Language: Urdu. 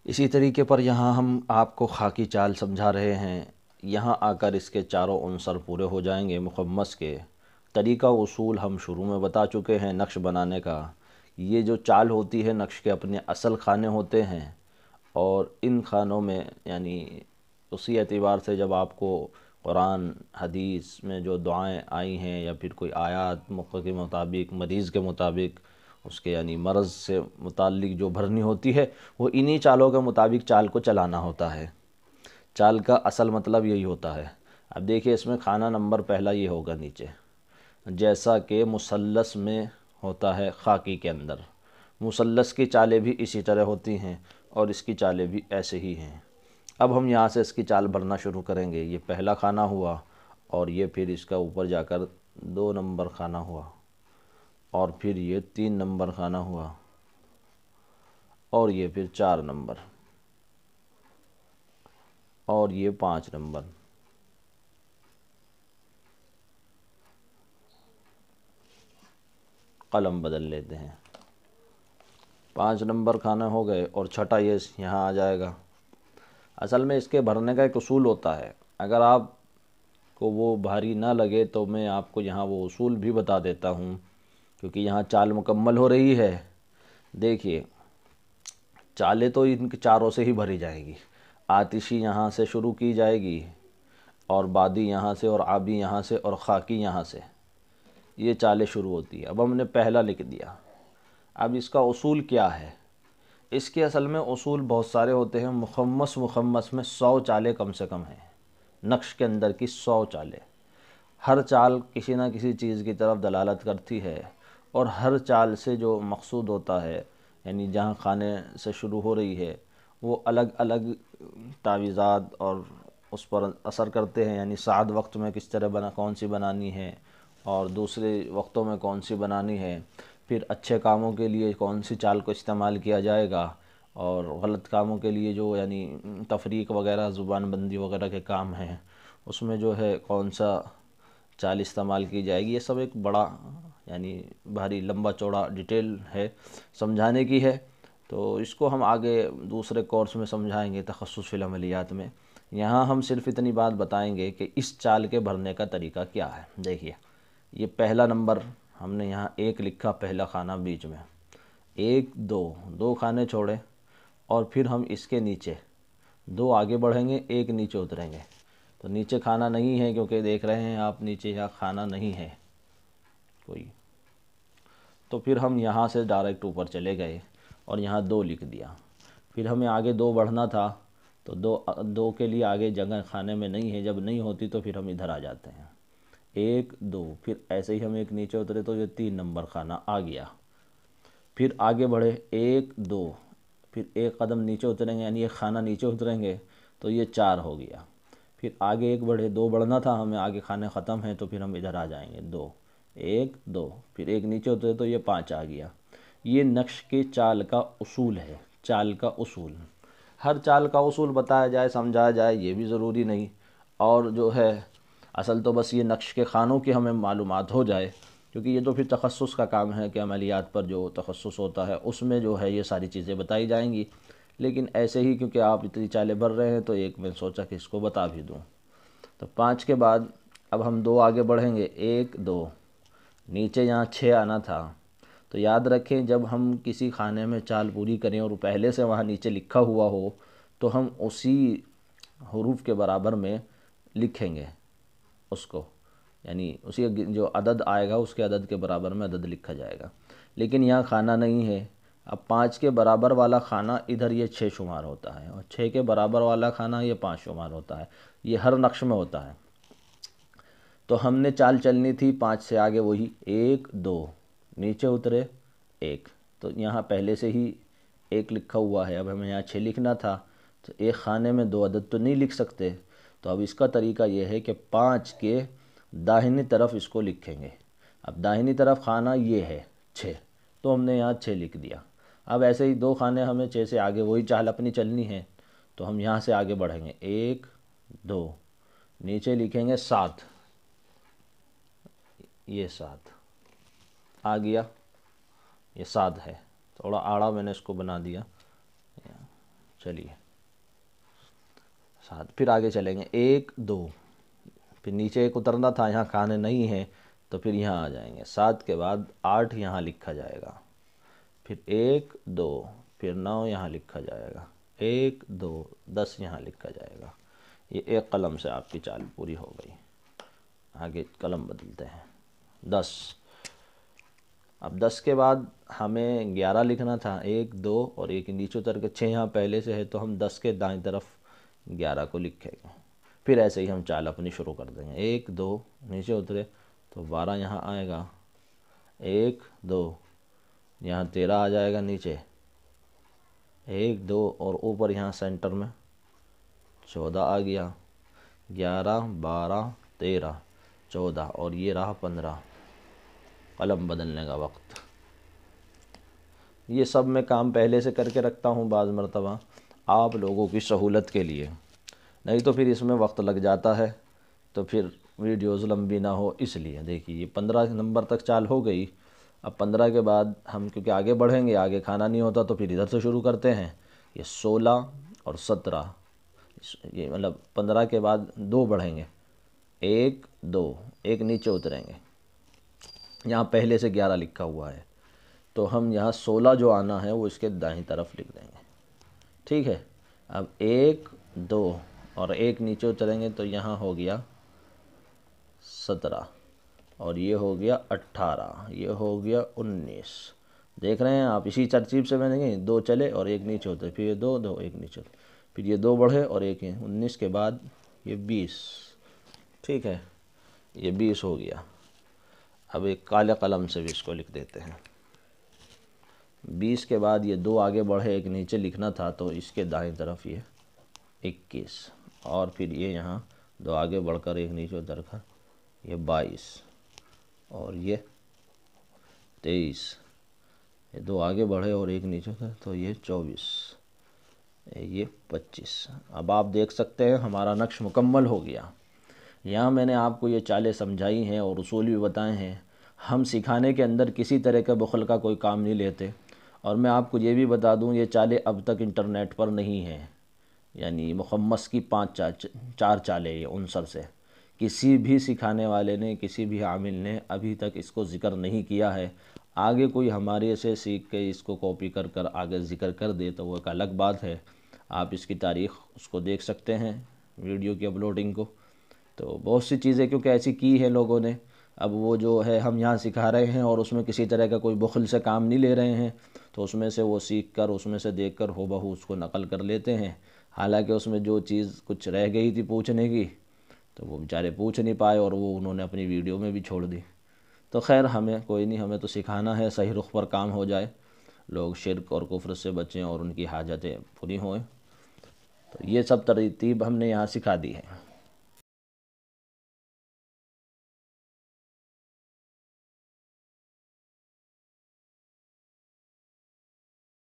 اسی طریقے پر یہاں ہم آپ کو خاکی چال سمجھا رہے ہیں۔ یہاں آ کر اس کے چاروں عنصر پورے ہو جائیں گے مخمس کے۔ طریقہ اصول ہم شروع میں بتا چکے ہیں نقش بنانے کا۔ یہ جو چال ہوتی ہے نقش کے اپنے اصل خانے ہوتے ہیں، اور ان خانوں میں یعنی اسی اعتبار سے جب آپ کو قرآن حدیث میں جو دعائیں آئی ہیں یا پھر کوئی آیات موقع کے مطابق مریض کے مطابق اس کے یعنی مرض سے متعلق جو بھرنی ہوتی ہے، وہ انہی چالوں کے مطابق چال کو چلانا ہوتا ہے۔ چال کا اصل مطلب یہی ہوتا ہے۔ اب دیکھیے اس میں خانہ نمبر پہلا یہ ہوگا نیچے، جیسا کہ مثلث میں ہوتا ہے خاکی کے اندر۔ مثلث کی چالیں بھی اسی طرح ہوتی ہیں اور اس کی چالیں بھی ایسے ہی ہیں۔ اب ہم یہاں سے اس کی چال بھرنا شروع کریں گے۔ یہ پہلا خانہ ہوا، اور یہ پھر اس کا اوپر جا کر 2 نمبر خانہ ہوا، اور پھر یہ 3 نمبر خانہ ہوا، اور یہ پھر 4 نمبر، اور یہ 5 نمبر، قلم بدل لیتے ہیں۔ 5 نمبر خانہ ہو گئے، اور چھٹا یہ یہاں آ جائے گا۔ اصل میں اس کے بھرنے کا ایک اصول ہوتا ہے، اگر آپ کو وہ بھاری نہ لگے تو میں آپ کو یہاں وہ اصول بھی بتا دیتا ہوں، کیونکہ یہاں چال مکمل ہو رہی ہے۔ دیکھیے چالیں تو ان کے چاروں سے ہی بھری جائیں گی۔ آتشی یہاں سے شروع کی جائے گی، اور بادی یہاں سے، اور آبی یہاں سے، اور خاکی یہاں سے، یہ چالیں شروع ہوتی ہیں۔ اب ہم نے پہلا لکھ دیا۔ اب اس کا اصول کیا ہے؟ اس کے اصل میں اصول بہت سارے ہوتے ہیں۔ مخمس میں 100 چالیں کم سے کم ہیں، نقش کے اندر کی 100 چالیں۔ ہر چال کسی نہ کسی چیز کی طرف دلالت کرتی ہے، اور ہر چال سے جو مقصود ہوتا ہے یعنی جہاں خانے سے شروع ہو رہی ہے وہ الگ الگ تعویذات اور اس پر اثر کرتے ہیں، یعنی سعد وقت میں کس طرح کون سی بنانی ہے، اور دوسرے وقتوں میں کون سی بنانی ہے، پھر اچھے کاموں کے لیے کون سی چال کو استعمال کیا جائے گا، اور غلط کاموں کے لیے جو یعنی تفریق وغیرہ زبان بندی وغیرہ کے کام ہیں اس میں جو ہے کون سا چال استعمال کی جائے گی، یہ سب ایک بڑا یعنی بھاری لمبا چوڑا ڈیٹیل ہے، سمجھانے کی ہے۔ تو اس کو ہم آگے دوسرے کورس میں سمجھائیں گے تخصص فی العملیات میں۔ یہاں ہم صرف اتنی بات بتائیں گے کہ اس چال کے بھرنے کا طریقہ کیا ہے۔ دیکھیے یہ پہلا نمبر ہم نے یہاں 1 لکھا، پہلا خانہ بیچ میں، 1 2 خانے چھوڑے، اور پھر ہم اس کے نیچے 2 آگے بڑھیں گے، 1 نیچے اتریں گے۔ تو نیچے کھانا نہیں ہے، کیونکہ دیکھ رہے ہیں آپ نیچے یہاں کھانا نہیں ہے کوئی، تو پھر ہم یہاں سے ڈائریکٹ اوپر چلے گئے اور یہاں 2 لکھ دیا۔ پھر ہمیں آگے 2 بڑھنا تھا، تو 2 کے لیے آگے جگہ کھانے میں نہیں ہے، جب نہیں ہوتی تو پھر ہم ادھر آ جاتے ہیں، 1 2، پھر ایسے ہی ہم 1 نیچے اترے تو یہ 3 نمبر خانہ آ گیا۔ پھر آگے بڑھے 1 2، پھر 1 قدم نیچے اتریں گے یعنی 1 خانہ نیچے اتریں گے تو یہ 4 ہو گیا۔ پھر آگے 1 بڑھے، 2 بڑھنا تھا ہمیں، آگے کھانے ختم ہیں تو پھر ہم ادھر آ جائیں گے، 2 1 2، پھر 1 نیچے اترے تو یہ 5 آ گیا۔ یہ نقش کے چال کا اصول ہے، چال کا اصول۔ ہر چال کا اصول بتایا جائے سمجھایا جائے یہ بھی ضروری نہیں، اور جو ہے اصل تو بس یہ نقش کے خانوں کی ہمیں معلومات ہو جائے، کیونکہ یہ تو پھر تخصص کا کام ہے کہ عملیات پر جو تخصص ہوتا ہے اس میں جو ہے یہ ساری چیزیں بتائی جائیں گی۔ لیکن ایسے ہی کیونکہ آپ اتنی چالیں بھر رہے ہیں تو ایک میں سوچا کہ اس کو بتا بھی دوں۔ تو 5 کے بعد اب ہم 2 آگے بڑھیں گے، 1 2، نیچے یہاں 6 آنا تھا، تو یاد رکھیں جب ہم کسی خانے میں چال پوری کریں اور پہلے سے وہاں نیچے لکھا ہوا ہو تو ہم اسی حروف کے برابر میں لکھیں گے اس کو، یعنی اسی جو عدد آئے گا اس کے عدد کے برابر میں عدد لکھا جائے گا۔ لیکن یہاں خانہ نہیں ہے، اب 5 کے برابر والا خانہ ادھر یہ 6 شمار ہوتا ہے، اور 6 کے برابر والا خانہ یہ 5 شمار ہوتا ہے، یہ ہر نقش میں ہوتا ہے۔ تو ہم نے چال چلنی تھی 5 سے آگے وہی 1 2، نیچے اترے 1، تو یہاں پہلے سے ہی 1 لکھا ہوا ہے، اب ہمیں یہاں 6 لکھنا تھا، تو ایک خانے میں 2 عدد تو نہیں لکھ سکتے، تو اب اس کا طریقہ یہ ہے کہ 5 کے داہنی طرف اس کو لکھیں گے۔ اب داہنی طرف خانہ یہ ہے 6، تو ہم نے یہاں 6 لکھ دیا۔ اب ایسے ہی 2 خانے ہمیں 6 سے آگے وہی چال اپنی چلنی ہے، تو ہم یہاں سے آگے بڑھیں گے، 1 2، نیچے لکھیں گے 7، یہ 7 آ گیا، یہ 7 ہے، تھوڑا آڑا میں نے اس کو بنا دیا۔ چلیے 7، پھر آگے چلیں گے 1 2، پھر نیچے ایک اترنا تھا، یہاں کھانے نہیں ہیں تو پھر یہاں آ جائیں گے، 7 کے بعد 8 یہاں لکھا جائے گا، پھر 1 2، پھر 9 یہاں لکھا جائے گا، 1 2 10 یہاں لکھا جائے گا۔ یہ ایک قلم سے آپ کی چال پوری ہو گئی۔ آگے قلم بدلتے ہیں 10۔ اب 10 کے بعد ہمیں 11 لکھنا تھا، 1 2 اور ایک نیچے اتر کے 6 یہاں پہلے سے ہے تو ہم 10 کے دائیں طرف 11 کو لکھیں گے۔ پھر ایسے ہی ہم چال اپنی شروع کر دیں گے، 1 2 نیچے اترے تو 12 یہاں آئے گا، 1 2 یہاں 13 آ جائے گا نیچے، 1 2 اور اوپر یہاں سینٹر میں 14 آ گیا، 11 12 13 14 اور یہ رہا 15۔ قلم بدلنے کا وقت۔ یہ سب میں کام پہلے سے کر کے رکھتا ہوں بعض مرتبہ آپ لوگوں کی سہولت کے لیے، نہیں تو پھر اس میں وقت لگ جاتا ہے تو پھر ویڈیوز لمبی نہ ہو، اس لیے دیکھیے یہ 15 نمبر تک چال ہو گئی۔ اب 15 کے بعد ہم کیونکہ آگے بڑھیں گے، آگے کھانا نہیں ہوتا تو پھر ادھر سے شروع کرتے ہیں۔ یہ 16 اور 17، یہ مطلب 15 کے بعد 2 بڑھیں گے، 1 2 ایک نیچے اتریں گے، یہاں پہلے سے 11 لکھا ہوا ہے تو ہم یہاں 16 جو آنا ہے وہ اس کے دائیں طرف لکھ دیں گے، ٹھیک ہے۔ اب 1 2 اور ایک نیچے اتریں گے تو یہاں ہو گیا 17 اور یہ ہو گیا 18، یہ ہو گیا 19۔ دیکھ رہے ہیں آپ، اسی ترتیب سے میں نے 2 چلے اور ایک نیچے اترے، پھر یہ 2 2 ایک نیچے، پھر یہ 2 بڑھے اور ایک 19 کے بعد یہ 20، ٹھیک ہے، یہ 20 ہو گیا۔ اب ایک کالے قلم سے بھی اس کو لکھ دیتے ہیں۔ 20 کے بعد یہ 2 آگے بڑھے، ایک نیچے لکھنا تھا تو اس کے دائیں طرف یہ 21 اور پھر یہ یہاں 2 آگے بڑھ کر ایک نیچے اتر کر یہ 22 اور یہ 23، یہ 2 آگے بڑھے اور ایک نیچے اتر تو یہ 24، یہ 25۔ اب آپ دیکھ سکتے ہیں ہمارا نقش مکمل ہو گیا۔ یہاں میں نے آپ کو یہ چالیں سمجھائی ہیں اور اصول بھی بتائے ہیں۔ ہم سکھانے کے اندر کسی طرح کا بخل کا کوئی کام نہیں لیتے، اور میں آپ کو یہ بھی بتا دوں یہ چالیں اب تک انٹرنیٹ پر نہیں ہیں، یعنی مخمس کی 4 چالیں یہ عنصر سے کسی بھی سکھانے والے نے، کسی بھی عامل نے ابھی تک اس کو ذکر نہیں کیا ہے۔ آگے کوئی ہمارے سے سیکھ کے اس کو کاپی کر کر آگے ذکر کر دے تو وہ ایک الگ بات ہے۔ آپ اس کی تاریخ اس کو دیکھ سکتے ہیں، ویڈیو کی اپلوڈنگ کو، تو بہت سی چیزیں کیونکہ ایسی کی ہے لوگوں نے، اب وہ جو ہے ہم یہاں سکھا رہے ہیں اور اس میں کسی طرح کا کوئی بخل سے کام نہیں لے رہے ہیں، تو اس میں سے وہ سیکھ کر، اس میں سے دیکھ کر ہو بہو اس کو نقل کر لیتے ہیں، حالانکہ اس میں جو چیز کچھ رہ گئی تھی پوچھنے کی تو وہ بیچارے پوچھ نہیں پائے اور وہ انہوں نے اپنی ویڈیو میں بھی چھوڑ دی۔ تو خیر ہمیں کوئی نہیں، ہمیں تو سکھانا ہے، صحیح رخ پر کام ہو جائے، لوگ شرک اور کفر سے بچیں اور ان کی حاجتیں پوری ہوئیں، تو یہ سب ترتیب ہم نے یہاں سکھا دی ہے۔